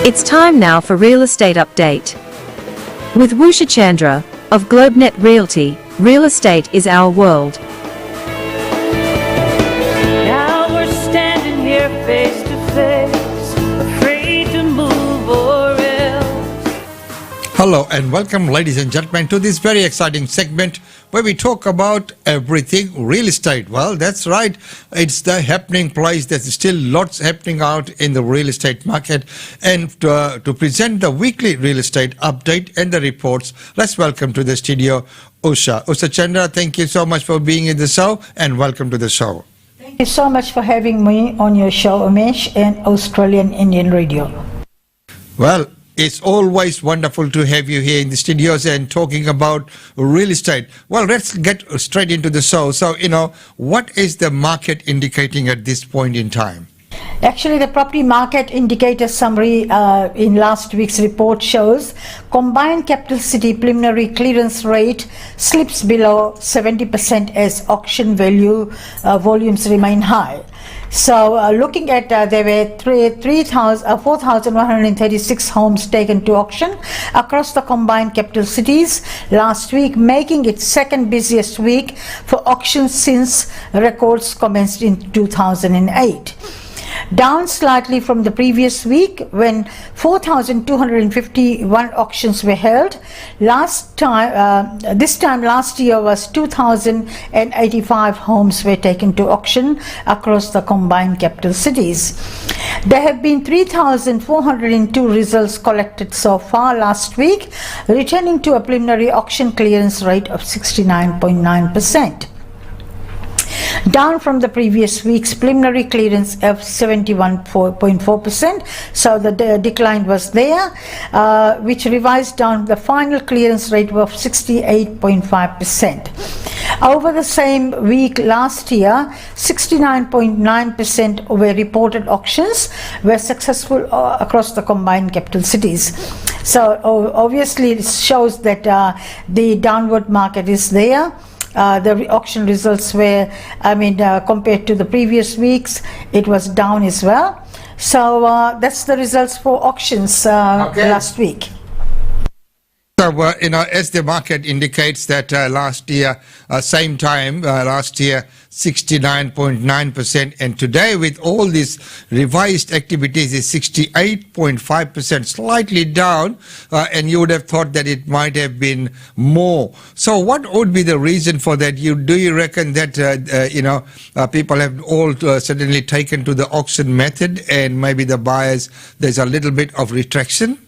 It's time now for Real Estate Update. With Usha Chandra of GlobeNet Realty, real estate is our world. Now we're standing here face to face, afraid to move or else. Hello and welcome, ladies and gentlemen, to this very exciting segment where we talk about everything real estate. Well, that's right. It's the happening place. There's still lots happening out in the real estate market. And to present the weekly real estate update and the reports, let's welcome to the studio Usha Chandra. Thank you so much for being in the show and welcome to the show. Thank you so much for having me on your show, Umesh, and Australian Indian Radio. Well, it's always wonderful to have you here in the studios and talking about real estate. Well, let's get straight into the show. So, what is the market indicating at this point in time? Actually, the property market indicator summary in last week's report shows combined capital city preliminary clearance rate slips below 70% as auction volumes remain high. So looking at there were 4,136 homes taken to auction across the combined capital cities last week, making it second busiest week for auctions since records commenced in 2008. Down slightly from the previous week when 4,251 auctions were held. This time last year was 2,085 homes were taken to auction across the combined capital cities. There have been 3,402 results collected so far last week, returning to a preliminary auction clearance rate of 69.9%. Down from the previous week's preliminary clearance of 71.4%, so the decline was there, which revised down the final clearance rate of 68.5%. Over the same week last year, 69.9% were reported auctions were successful across the combined capital cities. So obviously it shows that the downward market is there. The auction results were, compared to the previous weeks, it was down as well. So that's the results for auctions last week. So, as the market indicates that last year, same time, last year, 69.9%, and today with all these revised activities is 68.5%, slightly down, and you would have thought that it might have been more. So what would be the reason for that? Do you reckon that, people have all suddenly taken to the auction method and maybe the buyers, there's a little bit of retraction?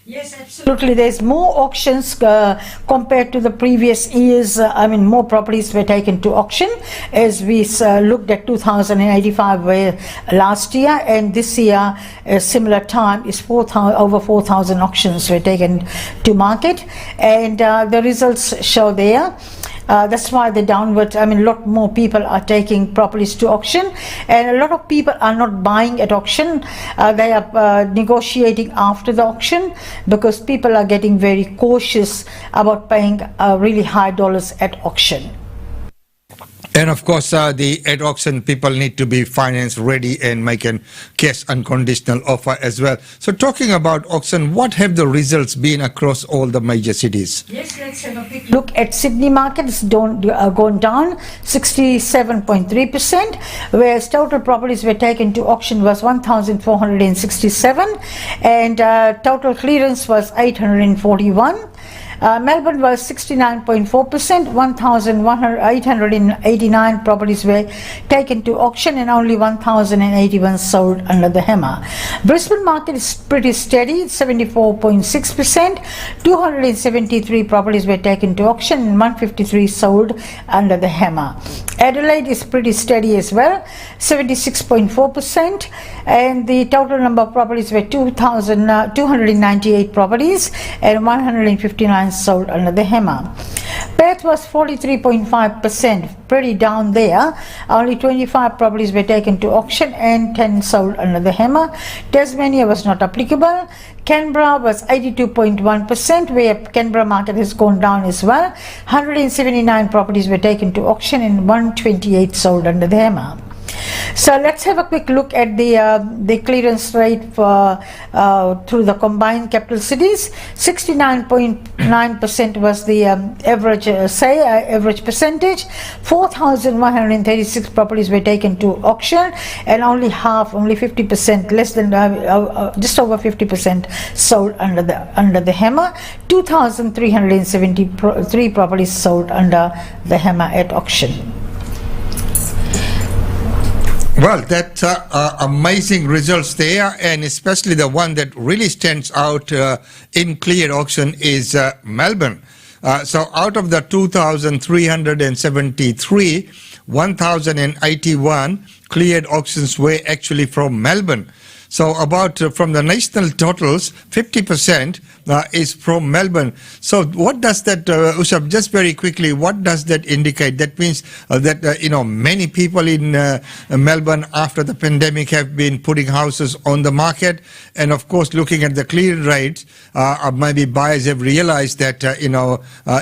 Yes, absolutely. There's more auctions compared to the previous years. More properties were taken to auction as we looked at 2,085 were last year, and this year, a similar time, is over 4,000 auctions were taken to market, and the results show there. That's why the downward, a lot more people are taking properties to auction, and a lot of people are not buying at auction. They are negotiating after the auction because people are getting very cautious about paying really high dollars at auction. And of course, at auction, people need to be finance ready and make a cash unconditional offer as well. So talking about auction, what have the results been across all the major cities? Yes, let's have a quick look at Sydney market. It's gone down 67.3%, whereas total properties were taken to auction was 1,467 and total clearance was 841. Melbourne was 69.4%, 1,889 properties were taken to auction and only 1,081 sold under the hammer. Brisbane market is pretty steady, 74.6%, 273 properties were taken to auction and 153 sold under the hammer. Adelaide is pretty steady as well, 76.4%, and the total number of properties were 298 properties and 159 sold under the hammer. Perth was 43.5%, pretty down there. Only 25 properties were taken to auction and 10 sold under the hammer. Tasmania was not applicable. Canberra was 82.1%, where Canberra market has gone down as well. 179 properties were taken to auction and 128 sold under the hammer. So let's have a quick look at the clearance rate for through the combined capital cities. 69.9% was the average average percentage. 4,136 properties were taken to auction, and only 50%, less than just over 50% sold under the hammer. 2,373 properties sold under the hammer at auction. Well, that's amazing results there, and especially the one that really stands out in cleared auction is Melbourne. So out of the 2,373, 1,081 cleared auctions were actually from Melbourne. So about from the national totals, 50% is from Melbourne. So what does that, Usha, just very quickly, what does that indicate? That means that, many people in Melbourne after the pandemic have been putting houses on the market. And of course, looking at the clear rates, maybe buyers have realized that,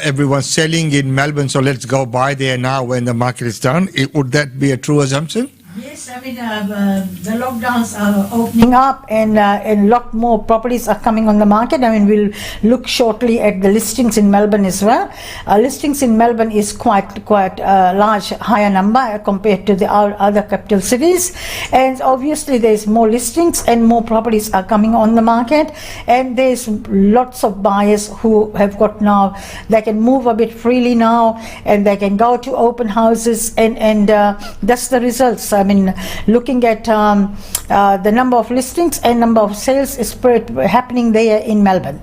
everyone's selling in Melbourne. So let's go buy there now when the market is down. Would that be a true assumption? Yes, I mean the lockdowns are opening up, and a lot more properties are coming on the market. I mean, we'll look shortly at the listings in Melbourne as well. Listings in Melbourne is quite large, higher number compared to the other capital cities, and obviously there's more listings and more properties are coming on the market, and there's lots of buyers who have got now, they can move a bit freely now, and they can go to open houses, and that's the results. I mean, looking at the number of listings and number of sales is happening there in Melbourne.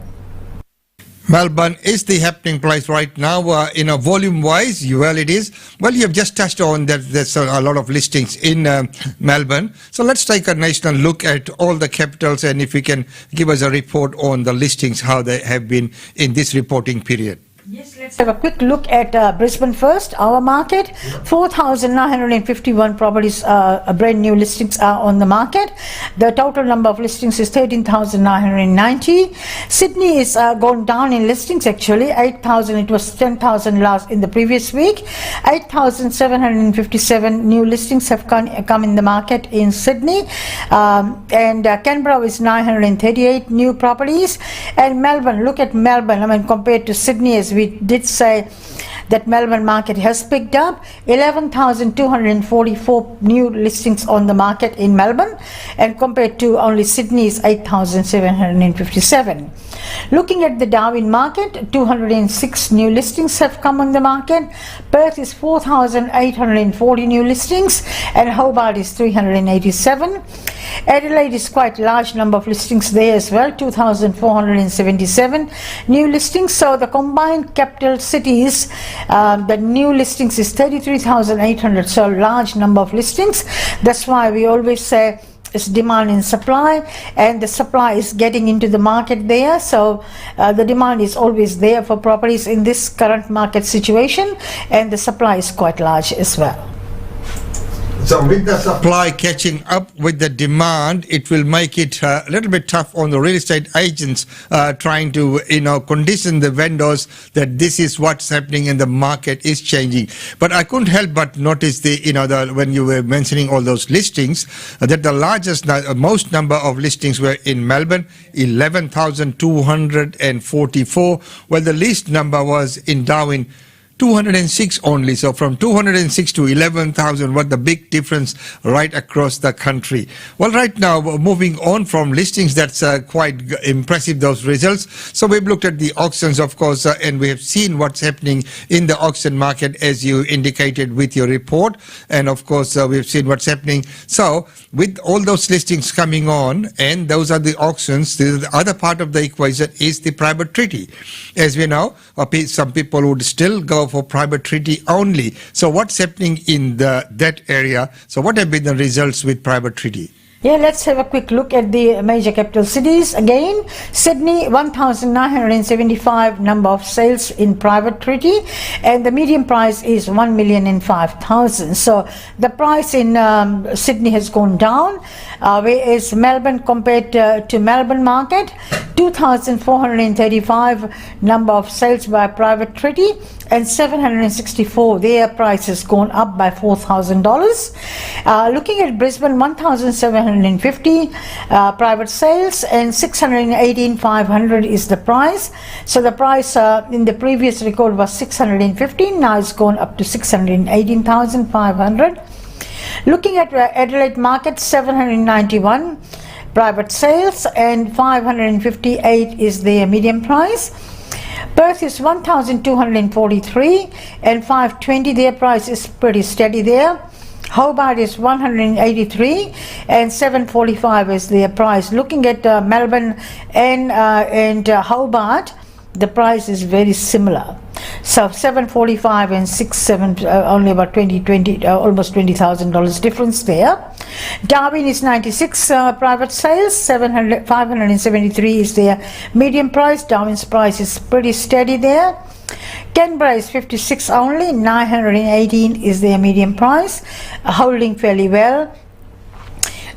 Melbourne is the happening place right now, volume-wise. Well, it is. Well, you have just touched on that there's a lot of listings in Melbourne. So let's take a national look at all the capitals, and if you can give us a report on the listings, how they have been in this reporting period. Yes, let's have a quick look at Brisbane first, our market. 4,951 properties, brand new listings are on the market. The total number of listings is 13,990. Sydney is gone down in listings actually, 8,000, it was 10,000 last in the previous week. 8,757 new listings have come in the market in Sydney. And Canberra is 938 new properties. And Melbourne, look at Melbourne, I mean, compared to Sydney, as we did say that Melbourne market has picked up. 11,244 new listings on the market in Melbourne, and compared to only Sydney's 8,757. Looking at the Darwin market, 206 new listings have come on the market. Perth is 4,840 new listings, and Hobart is 387. Adelaide is quite a large number of listings there as well, 2,477 new listings. So the combined capital cities, the new listings is 33,800, so large number of listings. That's why we always say it's demand and supply, and the supply is getting into the market there. So the demand is always there for properties in this current market situation, and the supply is quite large as well. So with the supply catching up with the demand, it will make it a little bit tough on the real estate agents trying to, condition the vendors that this is what's happening and the market is changing. But I couldn't help but notice when you were mentioning all those listings, that the most number of listings were in Melbourne, 11,244, while the least number was in Darwin, 206 only. So from 206 to 11,000, what the big difference right across the country. Well, right now, moving on from listings, that's quite impressive, those results. So we've looked at the auctions, of course, and we have seen what's happening in the auction market, as you indicated with your report. And of course, we've seen what's happening. So with all those listings coming on, and those are the auctions, the other part of the equation is the private treaty. As we know, some people would still go for private treaty only. So what's happening in that area? So what have been the results with private treaty? Yeah, let's have a quick look at the major capital cities again. Sydney, 1,975 number of sales in private treaty, and the median price is 1,005,000. So the price in Sydney has gone down, whereas Melbourne, compared to Melbourne market, 2,435 number of sales by private treaty, and 764, their price has gone up by $4,000. Looking at Brisbane, 1,750 private sales, and 618,500 is the price. So the price in the previous record was 615, now it's gone up to 618,500. Looking at Adelaide market, 791 private sales and 558 is their median price. Perth is 1,243 and 520, their price is pretty steady there. Hobart is 183 and 745 is their price. Looking at Melbourne and Hobart, the price is very similar. So 745 and 67, only about almost $20,000 difference there. Darwin is 96 private sales, 573 is their median price. Darwin's price is pretty steady there. Canberra is 56 only, 918 is their median price, holding fairly well.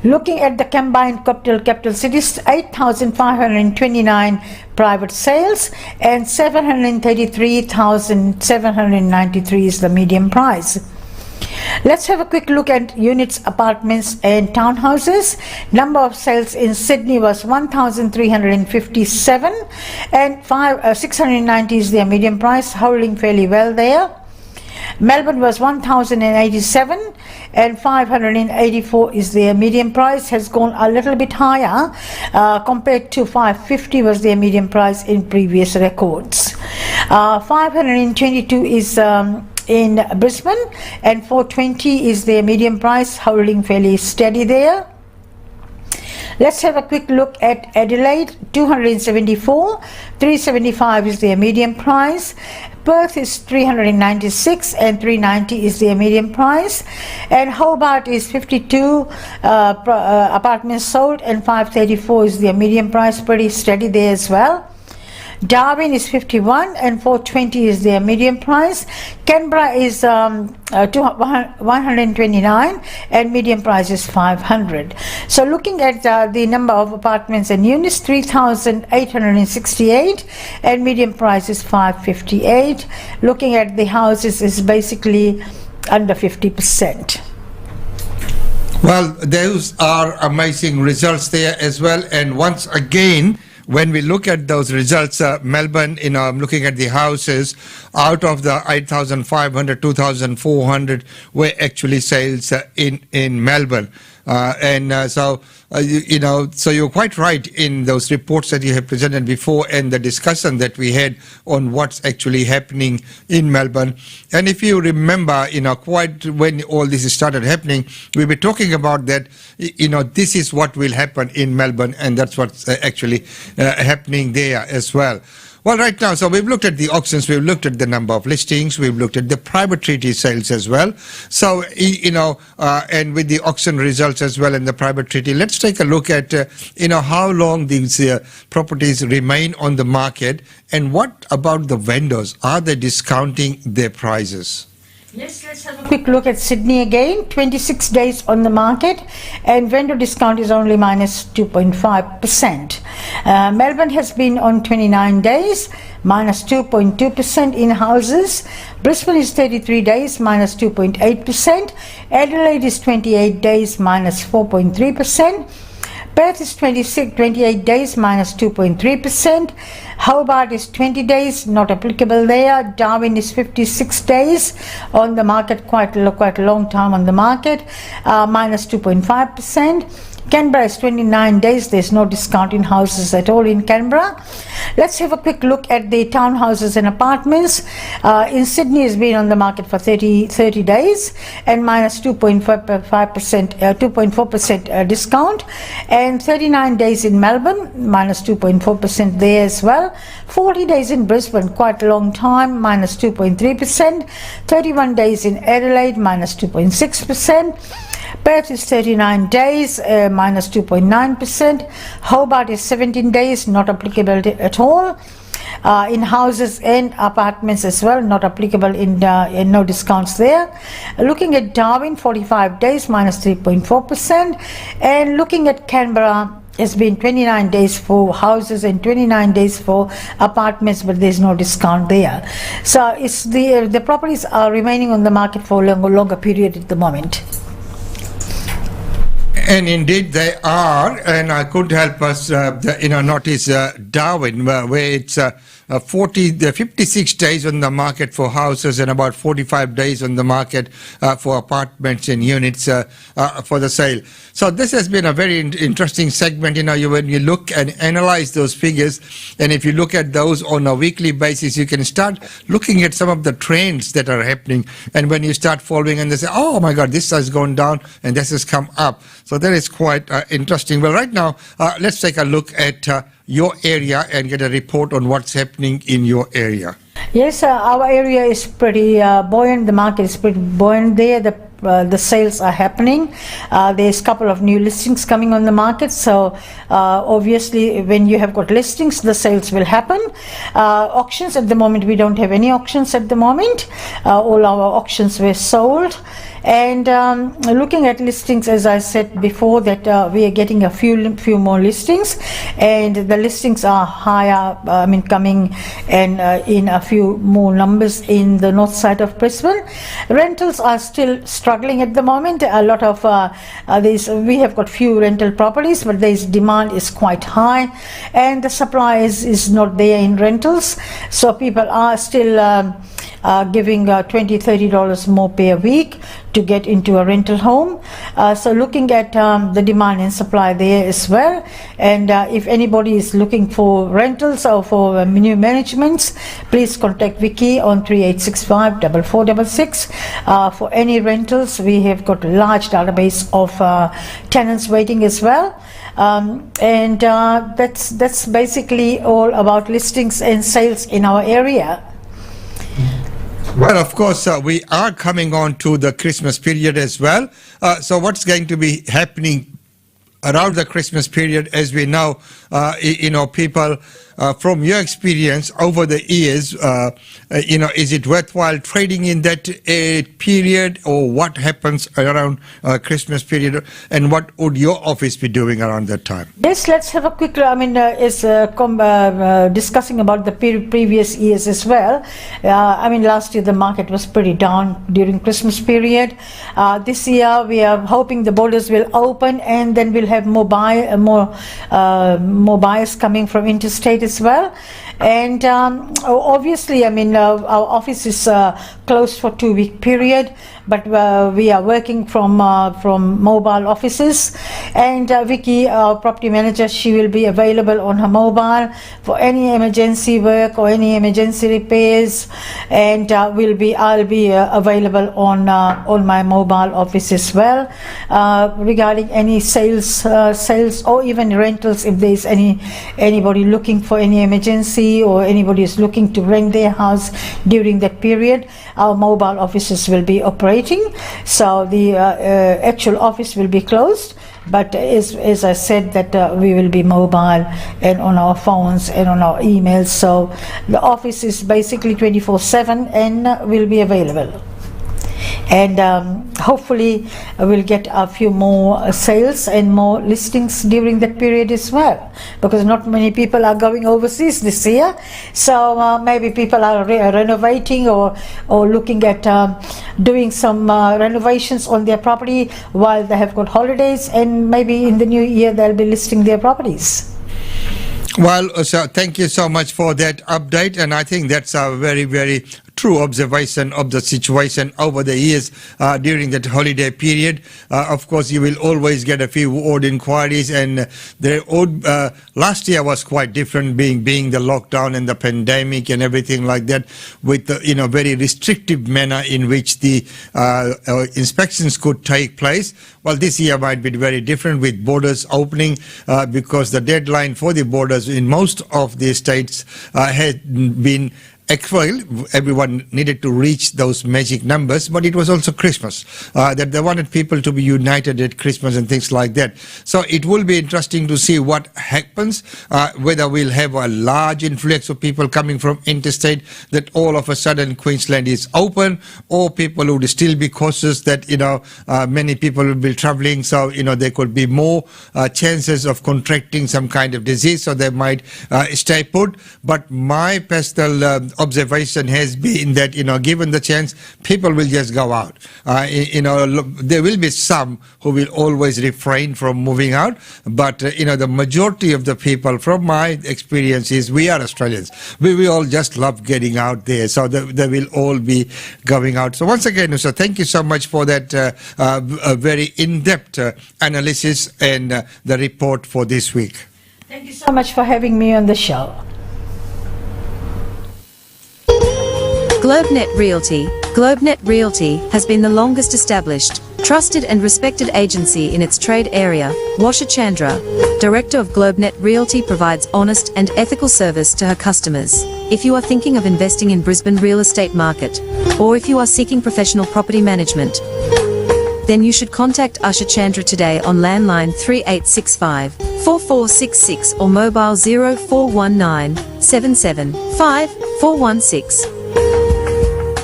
Looking at the combined capital cities, 8,529 private sales and 733,793 is the median price. Let's have a quick look at units, apartments and townhouses. Number of sales in Sydney was 1,357 and 690 is their median price, holding fairly well there. Melbourne was 1,087 and 584 is their median price, has gone a little bit higher compared to 550 was their median price in previous records. 522 is in Brisbane and 420 is their median price, holding fairly steady there. Let's have a quick look at Adelaide, 274, 375 is their median price. Perth is 396 and 390 is their median price. And Hobart is 52 apartments sold and 534 is their median price, pretty steady there as well. Darwin is 51 and 420 is their median price. Canberra is 129 and median price is 500. So looking at the number of apartments and units, 3,868 and median price is 558. Looking at the houses is basically under 50%. Well, those are amazing results there as well. And once again, when we look at those results, Melbourne, I'm looking at the houses, out of the 8,500, 2,400 were actually sales in Melbourne. So you're quite right in those reports that you have presented before and the discussion that we had on what's actually happening in Melbourne. And if you remember, quite when all this started happening, we were talking about that, this is what will happen in Melbourne, and that's what's actually happening there as well. Well, right now, so we've looked at the auctions, we've looked at the number of listings, we've looked at the private treaty sales as well. So, and with the auction results as well and the private treaty, let's take a look at, how long these properties remain on the market, and what about the vendors? Are they discounting their prices? Yes, let's have a quick look at Sydney again. 26 days on the market and vendor discount is only minus 2.5%. Melbourne has been on 29 days, minus 2.2% in houses. Brisbane is 33 days, minus 2.8%. Adelaide is 28 days, minus 4.3%. Perth is 28 days, minus 2.3%. Hobart is 20 days, not applicable there. Darwin is 56 days on the market, quite a long time on the market, minus 2.5%. Canberra is 29 days, there's no discount in houses at all in Canberra. Let's have a quick look at the townhouses and apartments. In Sydney has been on the market for 30 days and minus 2.4% discount, and 39 days in Melbourne, minus 2.4% there as well. 40 days in Brisbane, quite a long time, minus 2.3%. 31 days in Adelaide, minus 2.6%. Perth is 39 days, minus 2.9%. Hobart is 17 days, not applicable at all. In houses and apartments as well, not applicable in no discounts there. Looking at Darwin, 45 days, minus 3.4%. And looking at Canberra, It's been 29 days for houses and 29 days for apartments, but there's no discount there. So it's the properties are remaining on the market for a longer period at the moment. And indeed they are, and I could help us, notice Darwin, where it's 56 days on the market for houses and about 45 days on the market for apartments and units for the sale. So this has been a very interesting segment, when you look and analyze those figures, and if you look at those on a weekly basis, you can start looking at some of the trends that are happening. And when you start following and they say, oh my God, this has gone down and this has come up. So that is quite interesting. Well, right now, let's take a look at your area and get a report on what's happening in your area. Yes, our area is pretty buoyant. The market is pretty buoyant there. The sales are happening. There's a couple of new listings coming on the market. So obviously, when you have got listings, the sales will happen. Auctions at the moment, we don't have any auctions at the moment. All our auctions were sold. And looking at listings, as I said before, that we are getting a few more listings, and the listings are higher. Coming and in a few more numbers in the north side of Brisbane. Rentals are still struggling at the moment. A lot of we have got few rental properties, but there's demand is quite high, and the supply is not there in rentals. So people are still giving $20-30 more per week to get into a rental home. So looking at the demand and supply there as well. And if anybody is looking for rentals or for new managements, please contact Vicky on 3865 4466. For any rentals, we have got a large database of tenants waiting as well. And that's basically all about listings and sales in our area. Well, of course, we are coming on to the Christmas period as well. So what's going to be happening around the Christmas period? As we know, people, from your experience over the years, is it worthwhile trading in that period, or what happens around Christmas period, and what would your office be doing around that time? Yes, let's have a quick, discussing about the previous years as well. Last year the market was pretty down during Christmas period. This year we are hoping the borders will open, and then we'll have more buyers coming from interstate as well. And obviously, our office is closed for 2-week period, but we are working from mobile offices. And Vicky, our property manager, she will be available on her mobile for any emergency work or any emergency repairs. And I'll be available on my mobile office as well, regarding any sales or even rentals. If there's anybody looking for any emergency, or anybody is looking to rent their house during that period, our mobile offices will be operating. So the actual office will be closed, but as I said, that we will be mobile and on our phones and on our emails. So the office is basically 24/7 and will be available. And hopefully we'll get a few more sales and more listings during that period as well, because not many people are going overseas this year. So maybe people are renovating or looking at doing some renovations on their property while they have got holidays, and maybe in the new year they'll be listing their properties. Well, so thank you so much for that update, and I think that's a very, very true observation of the situation over the years during that holiday period. Of course, you will always get a few odd inquiries, and last year was quite different, being the lockdown and the pandemic and everything like that, with the very restrictive manner in which the inspections could take place. Well, this year might be very different, with borders opening, because the deadline for the borders in most of the states had been Actually, everyone needed to reach those magic numbers, but it was also Christmas, that they wanted people to be united at Christmas and things like that. So it will be interesting to see what happens, whether we'll have a large influx of people coming from interstate, that all of a sudden Queensland is open, or people would still be cautious that, many people will be traveling, so, there could be more chances of contracting some kind of disease, so they might stay put. But my personal observation has been that, given the chance, people will just go out. There will be some who will always refrain from moving out, but, the majority of the people, from my experience, is we are Australians. We all just love getting out there, so they will all be going out. So once again, Usha, thank you so much for that very in-depth analysis and the report for this week. Thank you so much for having me on the show. GlobeNet Realty. GlobeNet Realty has been the longest established, trusted and respected agency in its trade area. Usha Chandra, Director of GlobeNet Realty, provides honest and ethical service to her customers. If you are thinking of investing in Brisbane real estate market, or if you are seeking professional property management, then you should contact Usha Chandra today on landline 3865 4466 or mobile 0419 775 416.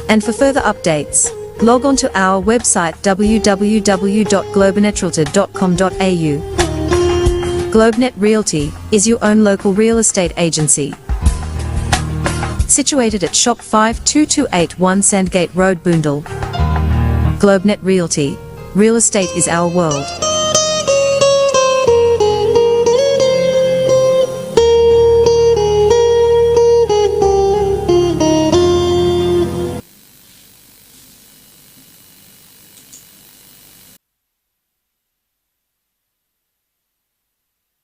And for further updates, log on to our website www.globenetralty.com.au. GlobeNet Realty is your own local real estate agency. Situated at Shop 52281 Sandgate Road, Boondall. GlobeNet Realty. Real estate is our world.